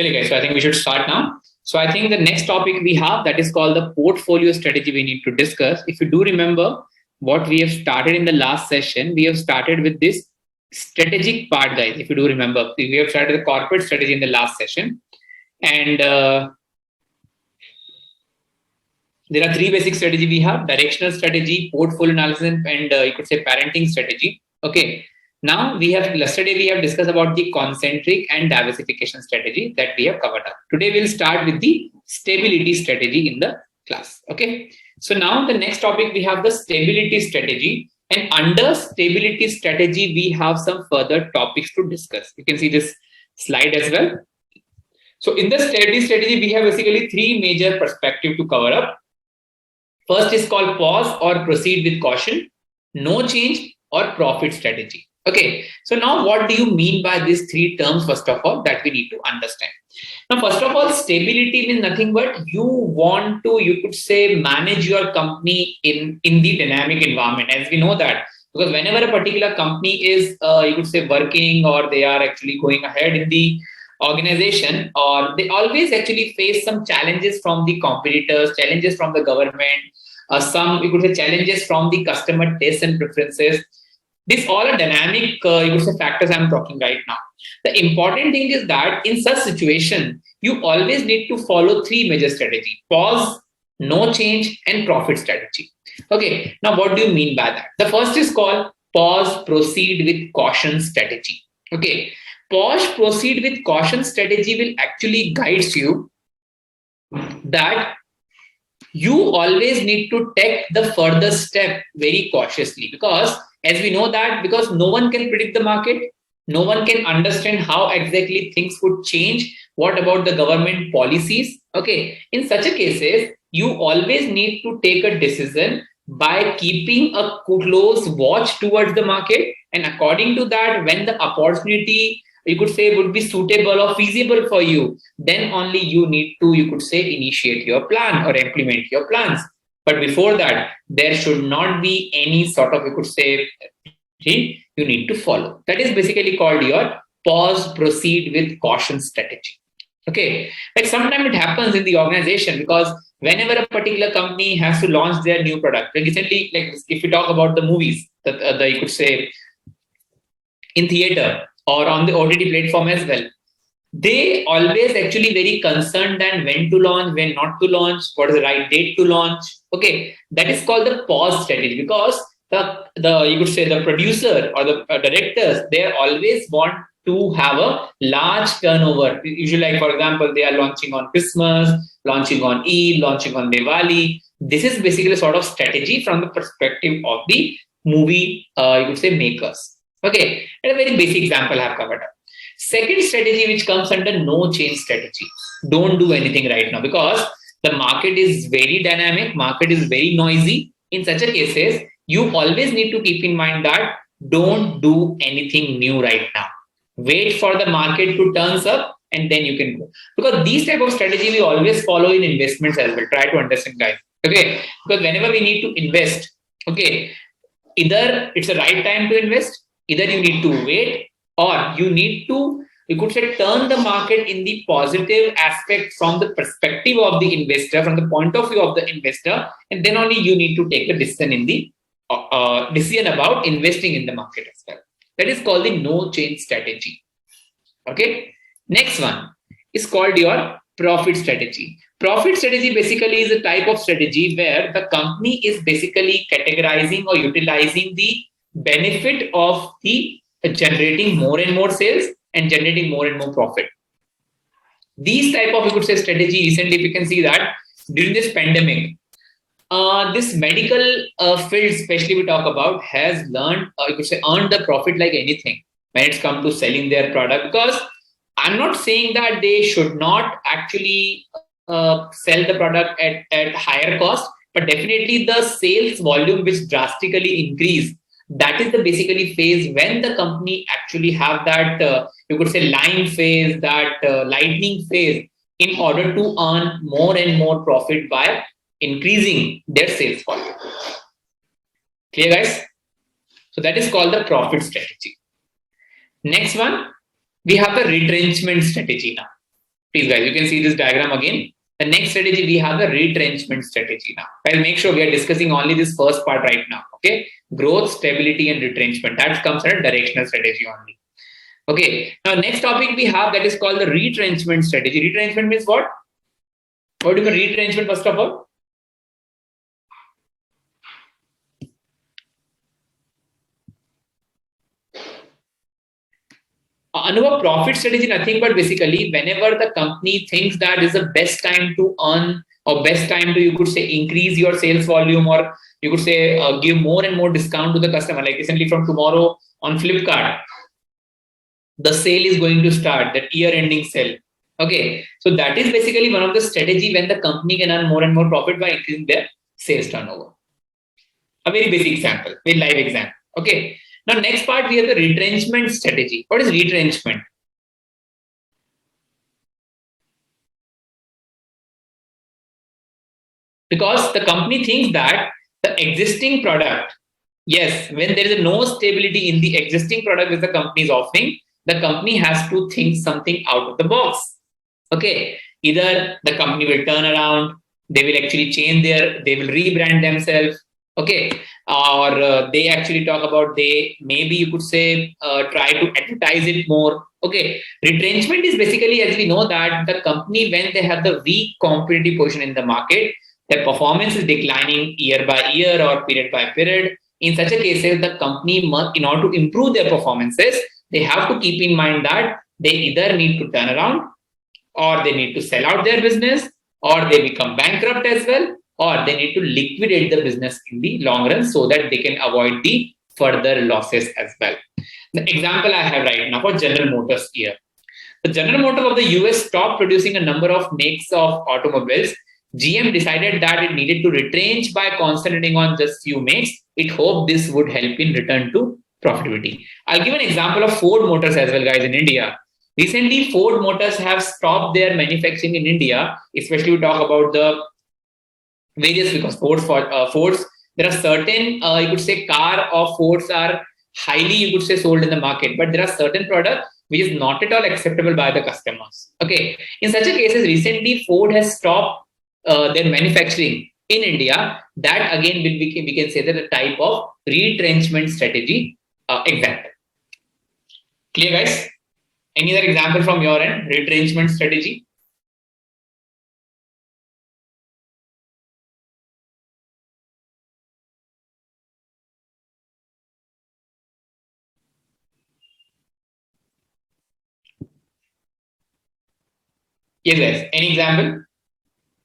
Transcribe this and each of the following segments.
Chale guys, so I think we should start now. So I think the next topic we have, that is called the portfolio strategy we need to discuss. If you do remember what we have started in the last session, we have started with this strategic part, guys. If you do remember, we have started the corporate strategy in the last session. And there are three basic strategy we have: directional strategy, portfolio analysis, and you could say parenting strategy. Okay. Now we have yesterday we have discussed about the concentric and diversification strategy that we have covered up. Today we'll start with the stability strategy in the class. Okay. So now the next topic we have the stability strategy, and under stability strategy we have some further topics to discuss. You can see this slide as well. So in the stability strategy we have basically three major perspectives to cover up. First is called pause or proceed with caution, no change, or profit strategy. Okay, so now what do you mean by these three terms, first of all, that we need to understand? Now, first of all, stability means nothing but you want to, you could say, manage your company in the dynamic environment. As we know that, because whenever a particular company is, you could say, working or they are actually going ahead in the organization, or they always actually face some challenges from the competitors, challenges from the government, some you could say challenges from the customer tastes and preferences. These all are dynamic you could say factors I'm talking right now. The important thing is that in such situation you always need to follow three major strategy: pause, no change, and profit strategy. Okay, now what do you mean by that? The first is called pause, proceed with caution strategy. Okay, pause, proceed with caution strategy will actually guides you that you always need to take the further step very cautiously, because as we know that, because no one can predict the market, no one can understand how exactly things would change, what about the government policies. Okay, in such a cases you always need to take a decision by keeping a close watch towards the market, and according to that, when the opportunity you could say would be suitable or feasible for you, then only you need to, you could say, initiate your plan or implement your plans. But before that, there should not be any sort of, you could say, you need to follow. That is basically called your pause, proceed with caution strategy. Okay, like sometimes it happens in the organization, because whenever a particular company has to launch their new product, like recently, like if you talk about the movies, that you could say in theater or on the OTT platform as well, they always actually very concerned and when to launch, when not to launch, what is the right date to launch. Okay, that is called the pause strategy, because the you could say the producer or the directors, they always want to have a large turnover. Usually, like for example, they are launching on Christmas, launching on Eid, launching on Diwali. This is basically a sort of strategy from the perspective of the movie you could say makers. Okay, and a very basic example I have covered up. Second strategy, which comes under no change strategy. Don't do anything right now, because the market is very dynamic, market is very noisy. In such a cases, you always need to keep in mind that don't do anything new right now. Wait for the market to turns up and then you can go. Because these type of strategy we always follow in investments as well. Try to understand, guys. Okay, because whenever we need to invest, okay, either it's the right time to invest, either you need to wait, or you need to, you could say, turn the market in the positive aspect from the perspective of the investor, from the point of view of the investor, and then only you need to take a decision in the decision about investing in the market as well. That is called the no change strategy. Okay, next one is called your profit strategy. Profit strategy basically is a type of strategy where the company is basically categorizing or utilizing the benefit of the generating more and more sales and generating more and more profit. These type of, you could say, strategy, recently we can see that during this pandemic, this medical field, especially we talk about, has learned, you could say, earned the profit like anything when it's come to selling their product. Because I'm not saying that they should not actually sell the product at higher cost, but definitely the sales volume which drastically increase, that is the basically phase when the company actually have that you could say line phase, that lightning phase, in order to earn more and more profit by increasing their sales volume. Clear, guys? So that is called the profit strategy. Next one, we have the retrenchment strategy now. Please guys, you can see this diagram again. The next strategy, we have the retrenchment strategy now. I'll make sure we are discussing only this first part right now. Okay, growth, stability, and retrenchment. That comes under directional strategy only. Okay, now next topic we have, that is called the retrenchment strategy. Retrenchment means what? What do you mean retrenchment first of all? Another profit strategy, nothing but basically whenever the company thinks that is the best time to earn or best time to, you could say, increase your sales volume, or you could say give more and more discount to the customer. Like recently from tomorrow on Flipkart, the sale is going to start, that year ending sale. Okay, so that is basically one of the strategy when the company can earn more and more profit by increasing their sales turnover. A very basic example, very live example. Okay, now next part we have the retrenchment strategy. What is retrenchment? Because the company thinks that the existing product, yes, when there is no stability in the existing product that the company is offering, the company has to think something out of the box. Okay, either the company will turn around, they will actually change they will rebrand themselves. Okay, or they actually talk about, they maybe, you could say, try to advertise it more. Okay, retrenchment is basically, as we know, that the company, when they have the weak competitive position in the market, their performance is declining year by year or period by period. In such a cases, the company must, in order to improve their performances, they have to keep in mind that they either need to turn around, or they need to sell out their business, or they become bankrupt as well, or they need to liquidate the business in the long run so that they can avoid the further losses as well. The example I have right now for General Motors here. The General Motors of the US stopped producing a number of makes of automobiles. GM decided that it needed to retrench by concentrating on just few makes. It hoped this would help in return to profitability. I'll give an example of Ford Motors as well, guys, in India. Recently, Ford Motors have stopped their manufacturing in India, especially we talk about the various, because Fords, there are certain, you could say, car of Fords are highly, you could say, sold in the market, but there are certain products which is not at all acceptable by the customers. Okay, in such a cases, recently Ford has stopped their manufacturing in India. That again will we can say that a type of retrenchment strategy example. Clear, guys? Any other example from your end? Retrenchment strategy? Yes, guys. Any example?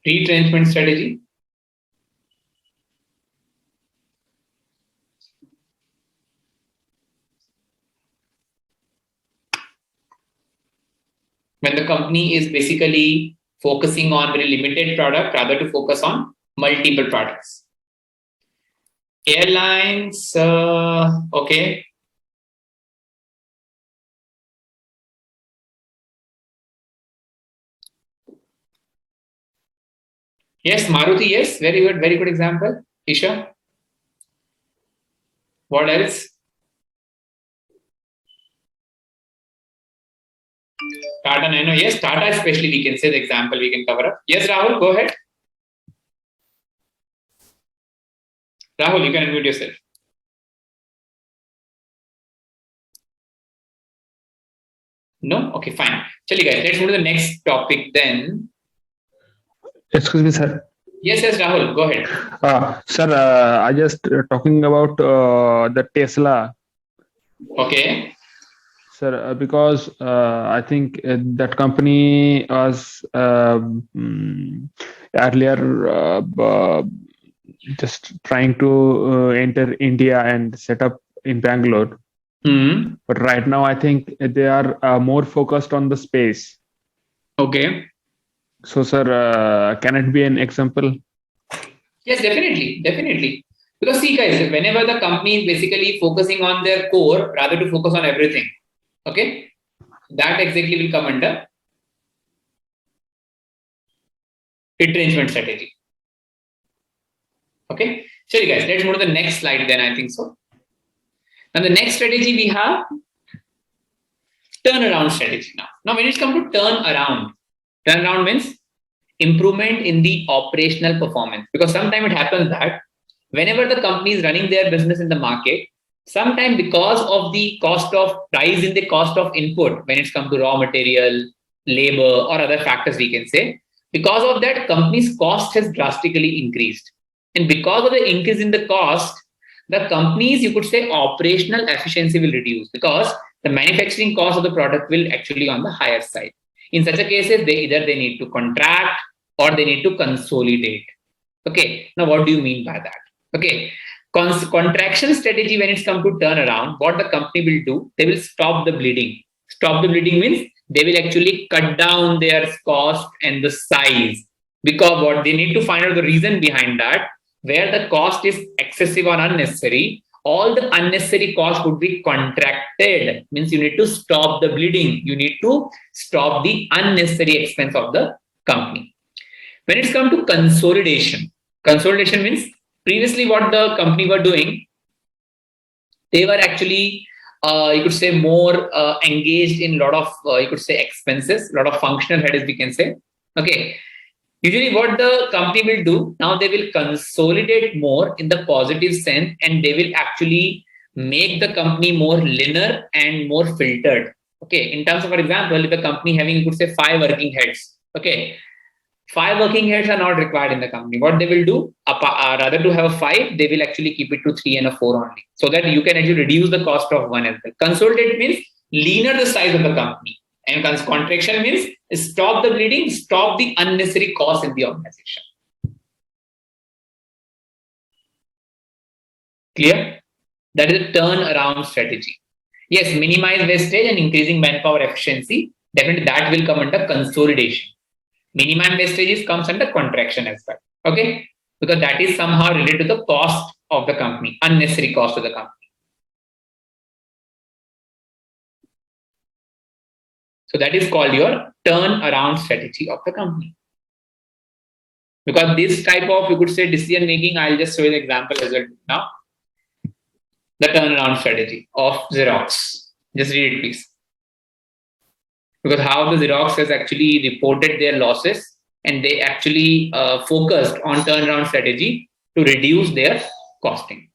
Retrenchment strategy? When the company is basically focusing on very limited product rather to focus on multiple products. Airlines, okay. Yes, Maruti, yes, very good example. Isha, what else? Tata Nano, yes, Tata especially we can say the example we can cover up. Yes, Rahul, go ahead. Rahul, you can unmute yourself. No? Okay, fine. Chali guys, let's move to the next topic then. Excuse me, sir. Yes, Rahul, go ahead. Sir, I just talking about the Tesla. Okay. Sir, because I think that company was earlier just trying to enter India and set up in Bangalore. But right now, I think they are more focused on the space. Okay. So, sir, can it be an example? Yes, definitely. Because see, guys, whenever the company is basically focusing on their core rather to focus on everything, okay, that exactly will come under retrenchment strategy. Okay, so you guys, let's move to the next slide then, I think so. Now the next strategy we have turnaround strategy now. Now when it comes to turn around, Turnaround means improvement in the operational performance, because sometimes it happens that whenever the company is running their business in the market, sometimes because of the cost of rise in the cost of input when it's come to raw material, labor, or other factors, we can say, because of that, company's cost has drastically increased. And because of the increase in the cost, the company's, you could say, operational efficiency will reduce, because the manufacturing cost of the product will actually on the higher side. In such a cases, they need to contract or they need to consolidate. Okay, now what do you mean by that? Okay, contraction strategy, when it's come to turnaround, what the company will do, they will stop the bleeding. Stop the bleeding means they will actually cut down their cost and the size, because what they need to find out the reason behind that, where the cost is excessive or unnecessary, all the unnecessary cost would be contracted. Means you need to stop the bleeding. You need to stop the unnecessary expense of the company. When it's come to consolidation, consolidation means previously what the company were doing, they were actually, you could say, more engaged in a lot of, you could say, expenses, a lot of functional headaches, we can say. Okay. Usually what the company will do, now they will consolidate more in the positive sense, and they will actually make the company more linear and more filtered. Okay, in terms of, for example, if a company having, you could say, 5 working heads, okay, 5 working heads are not required in the company. What they will do, rather to have 5, they will actually keep it to 3 and 4 only, so that you can actually reduce the cost of one as well. Consolidate means leaner the size of the company. And contraction means stop the bleeding, stop the unnecessary cost in the organization. Clear? That is a turnaround strategy. Yes, minimize wastage and increasing manpower efficiency. Definitely that will come under consolidation. Minimum wastages comes under contraction as well. Okay? Because that is somehow related to the cost of the company, unnecessary cost of the company. So that is called your turnaround strategy of the company. Because this type of, you could say, decision making, I'll just show you the example as well now. The turnaround strategy of Xerox. Just read it, please. Because how the Xerox has actually reported their losses, and they actually focused on turnaround strategy to reduce their costing.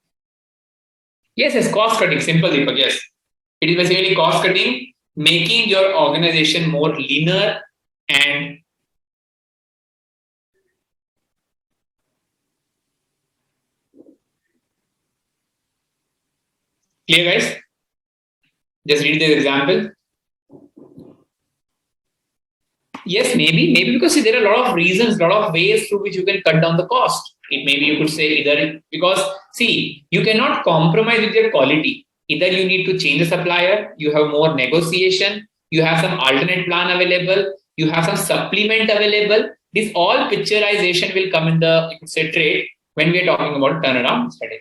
Yes, it's cost cutting. Simple, Deepak. Yes, it is basically cost cutting, making your organization more leaner and clear, guys. Just read the example. Yes, maybe because see, there are a lot of reasons, a lot of ways through which you can cut down the cost. It maybe you could say either because see, you cannot compromise with your quality. Either you need to change the supplier, you have more negotiation, you have some alternate plan available, you have some supplement available. This all picturization will come in the, you could say, trade when we are talking about turnaround strategy.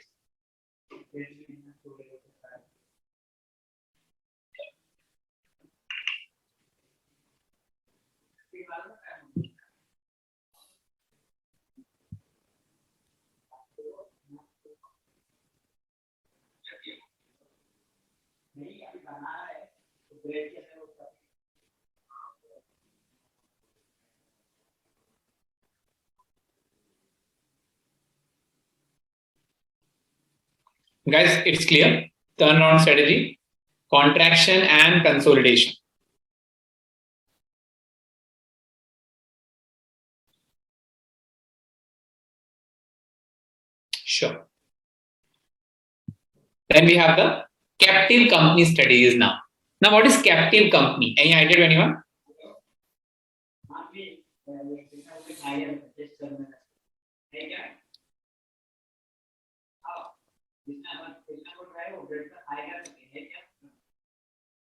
Guys, it's clear. Turnaround strategy, contraction and consolidation. Sure. Then we have the captive company strategies now. Now, what is captive company? Any idea to anyone?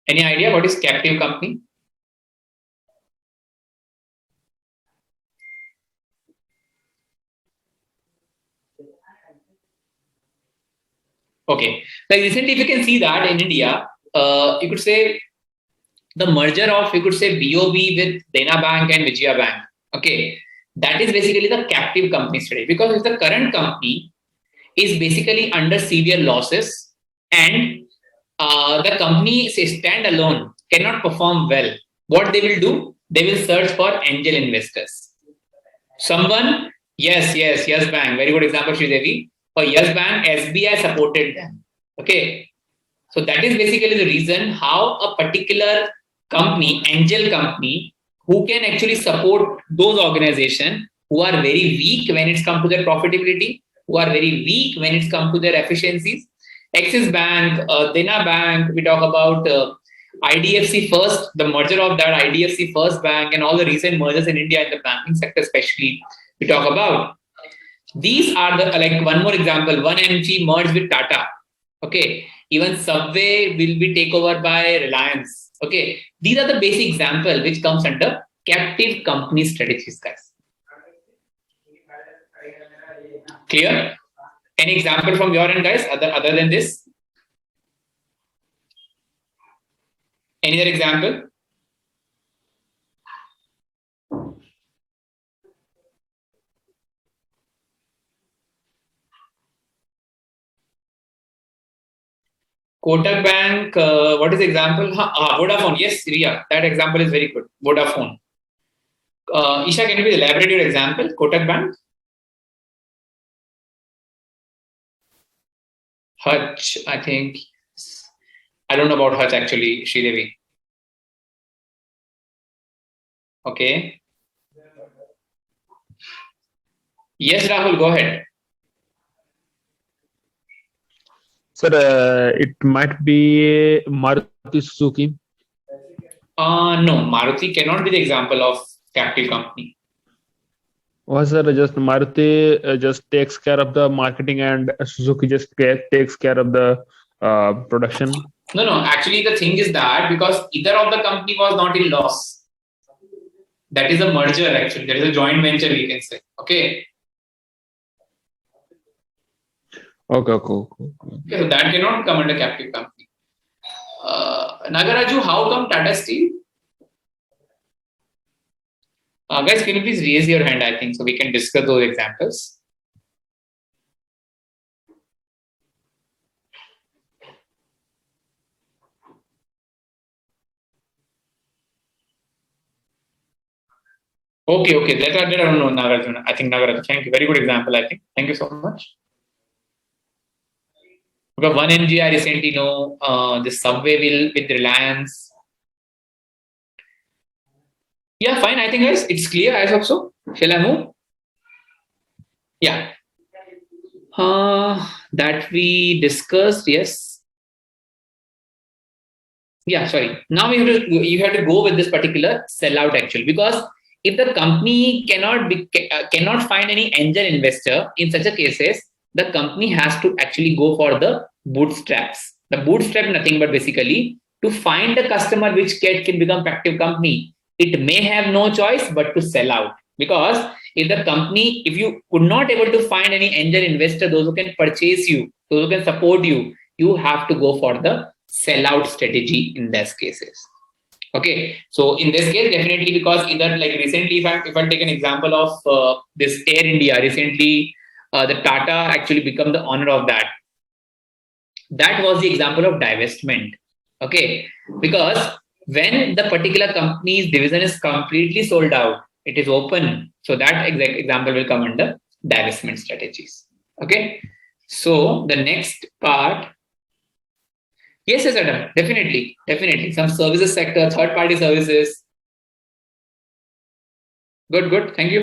Any idea what is captive company? Okay. Like recently, if you can see that in India, you could say the merger of, you could say, BOB with Dena Bank and Vijaya Bank. Okay. That is basically the captive company strategy, because if the current company is basically under severe losses and the company, say, standalone cannot perform well, what they will do, they will search for angel investors. Someone, yes, Bank, very good example, Sridevi. For Yes Bank, SBI supported them. Okay, so that is basically the reason how a particular company, angel company, who can actually support those organizations who are very weak when it's come to their profitability, who are very weak when it's come to their efficiencies. Axis Bank, Dena Bank, we talk about IDFC First, the merger of that IDFC First Bank, and all the recent mergers in India in the banking sector, especially, we talk about. These are the, like, one more example, 1mg merged with Tata. Okay, even Subway will be taken over by Reliance. Okay, these are the basic example which comes under captive company strategies, guys. Clear? Any example from your end, guys, other than this? Any other example? Kotak Bank, what is the example? Vodafone. Yes, Riya, that example is very good. Vodafone. Isha, can you please elaborate your example? Kotak Bank? Hutch, I think. I don't know about Hutch actually, Sridevi. Okay. Yes, Rahul, go ahead. Sir, it might be Maruti Suzuki. No, Maruti cannot be the example of captive company. Well, sir, just Maruti just takes care of the marketing and Suzuki just takes care of the production. No. Actually, the thing is that because either of the company was not in loss. That is a merger, actually. That is a joint venture, we can say. Okay. Okay. So that cannot come under captive company. Nagaraju, how come Tata Steel? Guys, can you please raise your hand, I think, so we can discuss those examples. Okay. That I don't know, Nagarjuna. I think Nagaraju. Thank you. Very good example, I think. Thank you so much. Because 1mg, I recently know the Subway will with Reliance. Yeah, fine. I think, guys, it's clear. I hope so. Shall I move? Yeah. That we discussed, yes. Yeah, sorry. Now you have to go with this particular sellout actually, because if the company cannot find any angel investor in such a cases, the company has to actually go for the bootstraps. The bootstrap nothing but basically to find a customer which can become active company. It may have no choice but to sell out, because if you could not able to find any angel investor, those who can purchase you, those who can support you, you have to go for the sellout strategy in these cases. Okay, so in this case, definitely, because either like recently, if I take an example of this Air India, recently the Tata actually become the owner of that. That was the example of divestment. Okay, because when the particular company's division is completely sold out, it is open. So that exact example will come under divestment strategies. Okay, so the next part. Yes, Adam. Definitely. Some services sector, third-party services. Good. Thank you.